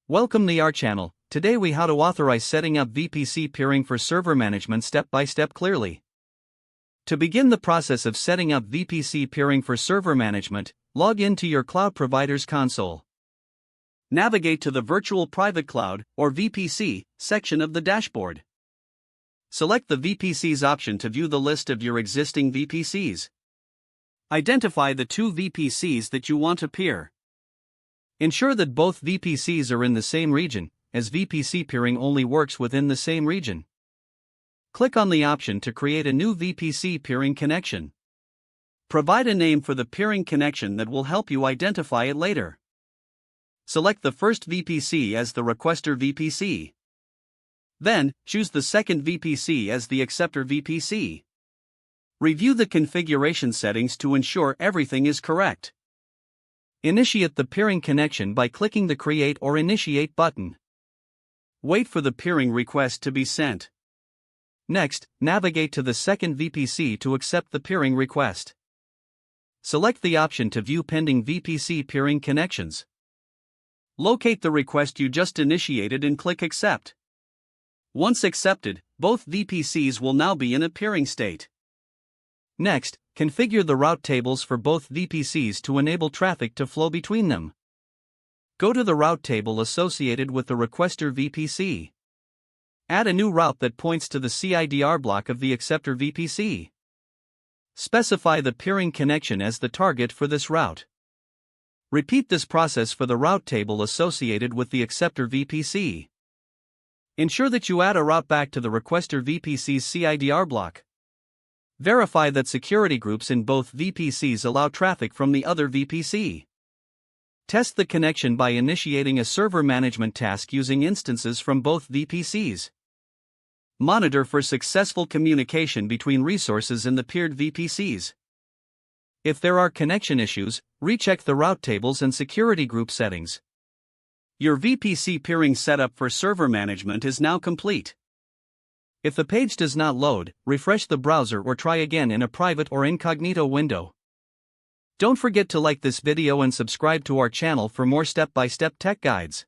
Welcome to our channel. Today we how to authorize setting up VPC peering for server management step by step clearly. To begin the process of setting up VPC peering for server management, log into your cloud provider's console. Navigate to the Virtual Private Cloud, or VPC, section of the dashboard. Select the VPCs option to view the list of your existing VPCs. Identify the two VPCs that you want to peer. Ensure that both VPCs are in the same region, as VPC peering only works within the same region. Click on the option to create a new VPC peering connection. Provide a name for the peering connection that will help you identify it later. Select the first VPC as the requester VPC. Then, choose the second VPC as the acceptor VPC. Review the configuration settings to ensure everything is correct. Initiate the peering connection by clicking the Create or Initiate button. Wait for the peering request to be sent. Next, navigate to the second VPC to accept the peering request. Select the option to view pending VPC peering connections. Locate the request you just initiated and click Accept. Once accepted, both VPCs will now be in a peering state. Next, configure the route tables for both VPCs to enable traffic to flow between them. Go to the route table associated with the requester VPC. Add a new route that points to the CIDR block of the acceptor VPC. Specify the peering connection as the target for this route. Repeat this process for the route table associated with the acceptor VPC. Ensure that you add a route back to the requester VPC's CIDR block. Verify that security groups in both VPCs allow traffic from the other VPC. Test the connection by initiating a server management task using instances from both VPCs. Monitor for successful communication between resources in the peered VPCs. If there are connection issues, recheck the route tables and security group settings. Your VPC peering setup for server management is now complete. If the page does not load, refresh the browser or try again in a private or incognito window. Don't forget to like this video and subscribe to our channel for more step-by-step tech guides.